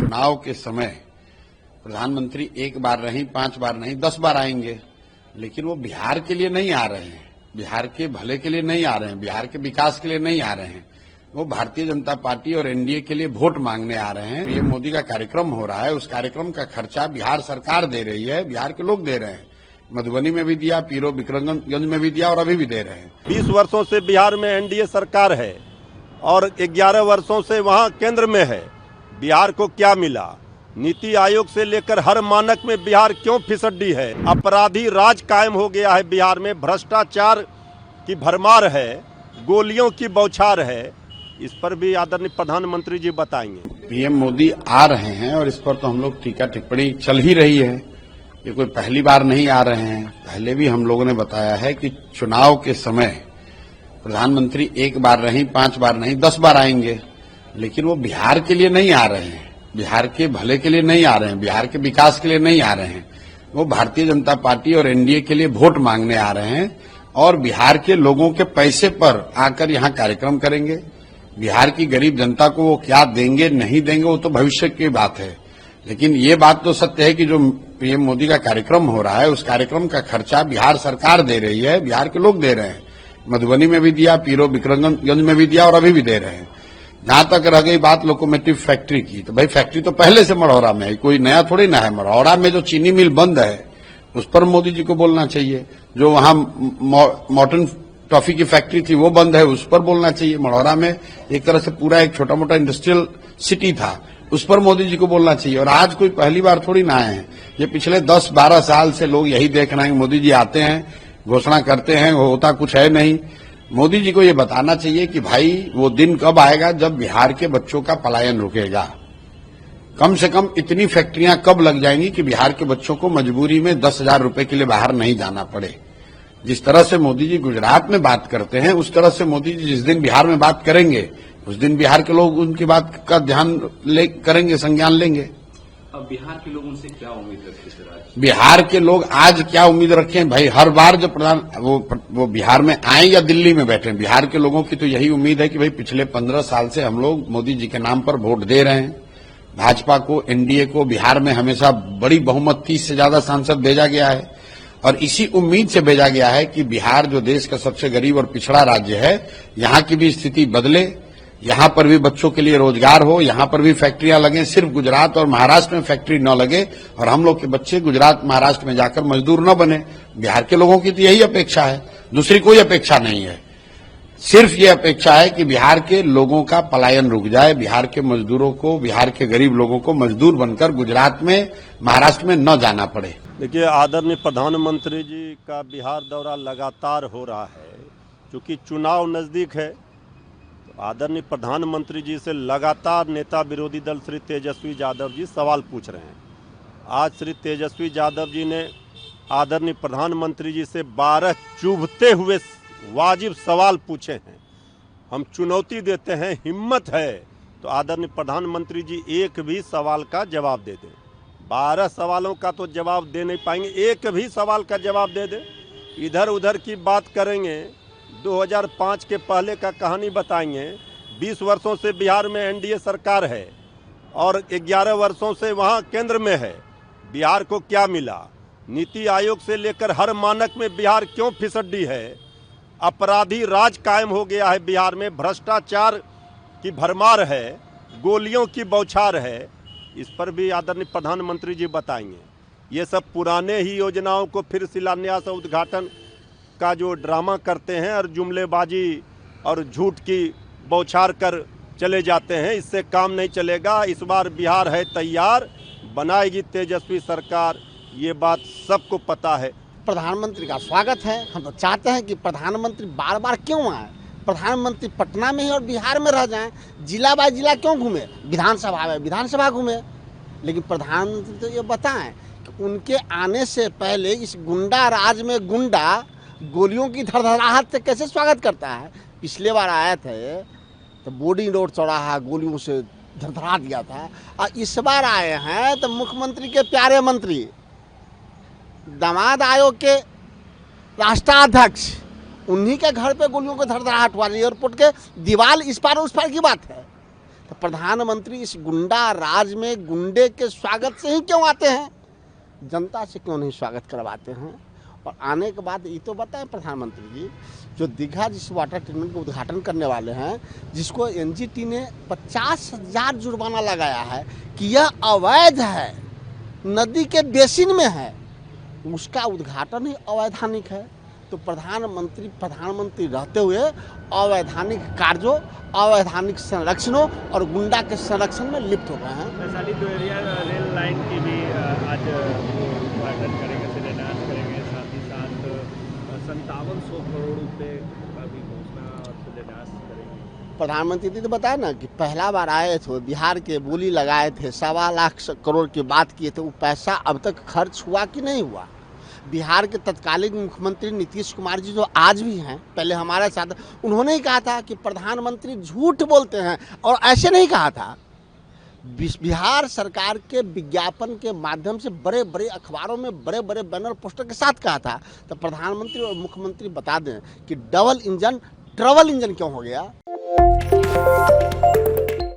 चुनाव के समय प्रधानमंत्री एक बार नहीं, 5 बार नहीं, 10 बार आएंगे, लेकिन वो बिहार के लिए नहीं आ रहे हैं, बिहार के भले के लिए नहीं आ रहे हैं, बिहार के विकास के लिए नहीं आ रहे हैं। वो भारतीय जनता पार्टी और एनडीए के लिए वोट मांगने आ रहे हैं। पीएम मोदी का कार्यक्रम हो रहा है, उस कार्यक्रम का खर्चा बिहार सरकार दे रही है, बिहार के लोग दे रहे हैं। मधुबनी में भी दिया, पीरो विक्रमगंज में भी दिया और अभी भी दे रहे हैं। 20 वर्षों से बिहार में एनडीए सरकार है और 11 वर्षों से वहां केंद्र में है। बिहार को क्या मिला? नीति आयोग से लेकर हर मानक में बिहार क्यों फिसड्डी है? अपराधी राज कायम हो गया है बिहार में, भ्रष्टाचार की भरमार है, गोलियों की बौछार है। इस पर भी आदरणीय प्रधानमंत्री जी बताएंगे। पीएम मोदी आ रहे हैं और इस पर तो हम लोग टीका टिप्पणी चल ही रही है। ये कोई पहली बार नहीं आ रहे हैं, पहले भी हम लोगों ने बताया है कि चुनाव के समय प्रधानमंत्री एक बार नहीं, 5 बार नहीं, 10 बार आएंगे, लेकिन वो बिहार के लिए नहीं आ रहे हैं, बिहार के भले के लिए नहीं आ रहे हैं, बिहार के विकास के लिए नहीं आ रहे हैं। वो भारतीय जनता पार्टी और एनडीए के लिए वोट मांगने आ रहे हैं और बिहार के लोगों के पैसे पर आकर यहाँ कार्यक्रम करेंगे। बिहार की गरीब जनता को वो क्या देंगे नहीं देंगे वो तो भविष्य की बात है, लेकिन ये बात तो सत्य है कि जो पीएम मोदी का कार्यक्रम हो रहा है, उस कार्यक्रम का खर्चा बिहार सरकार दे रही है, बिहार के लोग दे रहे हैं। मधुबनी में भी दिया, पीरो विक्रमगंज में भी दिया और अभी भी दे रहे हैं। जहां तक रह गई बात लोकोमोटिव फैक्ट्री की, तो भाई फैक्ट्री तो पहले से मढ़ौरा में है, कोई नया थोड़ी ना है। मढ़ौरा में जो चीनी मिल बंद है उस पर मोदी जी को बोलना चाहिए। जो वहां मॉर्टन टॉफी की फैक्ट्री थी वो बंद है, उस पर बोलना चाहिए। मढ़ौरा में एक तरह से पूरा एक छोटा मोटा इंडस्ट्रियल सिटी था, उस पर मोदी जी को बोलना चाहिए। और आज कोई पहली बार थोड़ी ना आए हैं, ये पिछले 10-12 साल से लोग यही देख रहे हैं। मोदी जी आते हैं, घोषणा करते हैं, होता कुछ है नहीं। मोदी जी को ये बताना चाहिए कि भाई वो दिन कब आएगा जब बिहार के बच्चों का पलायन रुकेगा। कम से कम इतनी फैक्ट्रियां कब लग जाएंगी कि बिहार के बच्चों को मजबूरी में 10,000 रुपए के लिए बाहर नहीं जाना पड़े। जिस तरह से मोदी जी गुजरात में बात करते हैं, उस तरह से मोदी जी जिस दिन बिहार में बात करेंगे उस दिन बिहार के लोग उनकी बात का ध्यान करेंगे, संज्ञान लेंगे। अब बिहार के लोग उनसे क्या उम्मीद रखते हैं? बिहार के लोग आज क्या उम्मीद रखें भाई? हर बार जब वो बिहार में आए या दिल्ली में बैठे, बिहार के लोगों की तो यही उम्मीद है कि भाई पिछले 15 साल से हम लोग मोदी जी के नाम पर वोट दे रहे हैं। भाजपा को, एनडीए को बिहार में हमेशा बड़ी बहुमत, 30 से ज्यादा सांसद भेजा गया है और इसी उम्मीद से भेजा गया है कि बिहार जो देश का सबसे गरीब और पिछड़ा राज्य है, यहाँ की भी स्थिति बदले, यहाँ पर भी बच्चों के लिए रोजगार हो, यहाँ पर भी फैक्ट्रियां लगें, सिर्फ गुजरात और महाराष्ट्र में फैक्ट्री न लगे और हम लोग के बच्चे गुजरात महाराष्ट्र में जाकर मजदूर न बने। बिहार के लोगों की तो यही अपेक्षा है, दूसरी कोई अपेक्षा नहीं है। सिर्फ ये अपेक्षा है कि बिहार के लोगों का पलायन रुक जाए, बिहार के मजदूरों को, बिहार के गरीब लोगों को मजदूर बनकर गुजरात में, महाराष्ट्र में न जाना पड़े। देखिए, आदरणीय प्रधानमंत्री जी का बिहार दौरा लगातार हो रहा है, क्योंकि चुनाव नजदीक है। तो आदरणीय प्रधानमंत्री जी से लगातार नेता विरोधी दल श्री तेजस्वी यादव जी सवाल पूछ रहे हैं। आज श्री तेजस्वी यादव जी ने आदरणीय प्रधानमंत्री जी से 12 चुभते हुए वाजिब सवाल पूछे हैं। हम चुनौती देते हैं, हिम्मत है तो आदरणीय प्रधानमंत्री जी एक भी सवाल का जवाब दे दें। 12 सवालों का तो जवाब दे नहीं पाएंगे, एक भी सवाल का जवाब दे दें। इधर उधर की बात करेंगे, 2005 के पहले का कहानी बताएंगे। 20 वर्षों से बिहार में एनडीए सरकार है और 11 वर्षों से वहां केंद्र में है। बिहार को क्या मिला? नीति आयोग से लेकर हर मानक में बिहार क्यों फिसड्डी है? अपराधी राज कायम हो गया है बिहार में, भ्रष्टाचार की भरमार है, गोलियों की बौछार है। इस पर भी आदरणीय प्रधानमंत्री जी बताएंगे। ये सब पुराने ही योजनाओं को फिर शिलान्यास और उद्घाटन का जो ड्रामा करते हैं और जुमलेबाजी और झूठ की बौछार कर चले जाते हैं, इससे काम नहीं चलेगा। इस बार बिहार है तैयार, बनाएगी तेजस्वी सरकार, ये बात सबको पता है। प्रधानमंत्री का स्वागत है। हम तो चाहते हैं कि प्रधानमंत्री बार बार क्यों आए, प्रधानमंत्री पटना में ही और बिहार में रह जाएं, जिला बाय जिला क्यों घूमे, विधानसभा में विधानसभा घूमे। लेकिन प्रधानमंत्री तो ये बताएं कि उनके आने से पहले इस गुंडा राज में गुंडा गोलियों की धड़धड़ाहट से कैसे स्वागत करता है। पिछले बार आए थे तो बोर्डिंग रोड चौराहा गोलियों से धड़धड़ा दिया था, और इस बार आए हैं तो मुख्यमंत्री के प्यारे मंत्री, दामाद आयोग के राष्ट्राध्यक्ष, उन्हीं के घर पे गोलियों को धड़धड़ाहट हुआ। एयरपोर्ट के दीवार इस पार उस पार की बात है। तो प्रधानमंत्री इस गुंडा राज में गुंडे के स्वागत से ही क्यों आते हैं, जनता से क्यों नहीं स्वागत करवाते हैं। और आने के बाद ये तो बताएं प्रधानमंत्री जी, जो दीघा जिस वाटर ट्रीटमेंट का उद्घाटन करने वाले हैं, जिसको एनजीटी ने 50,000 जुर्माना लगाया है कि यह अवैध है, नदी के बेसिन में है, उसका उद्घाटन ही अवैधानिक है। तो प्रधानमंत्री रहते हुए अवैधानिक कार्यों, अवैधानिक संरक्षणों और गुंडा के संरक्षण में लिप्त हो गए हैं। वैशाली दोहरिया रेल लाइन की भी आज उद्घाटन करेंगे, शिलान्यास करेंगे, साथ ही साथ 5700 करोड़ रुपए का भी घोषणा और शिलान्यास करेंगे। प्रधानमंत्री ने तो बताया ना कि पहला बार आए थे, बिहार के बोली लगाए थे, 1.25 लाख करोड़ की बात किए थे। वो पैसा अब तक खर्च हुआ कि नहीं हुआ। बिहार के तत्कालीन मुख्यमंत्री नीतीश कुमार जी जो आज भी हैं, पहले हमारे साथ, उन्होंने ही कहा था कि प्रधानमंत्री झूठ बोलते हैं, और ऐसे नहीं कहा था। बिहार सरकार के विज्ञापन के माध्यम से बड़े बड़े अखबारों में बड़े बड़े बैनर पोस्टर के साथ कहा था। तो प्रधानमंत्री और मुख्यमंत्री बता दें कि डबल इंजन ट्रबल इंजन क्यों हो गया।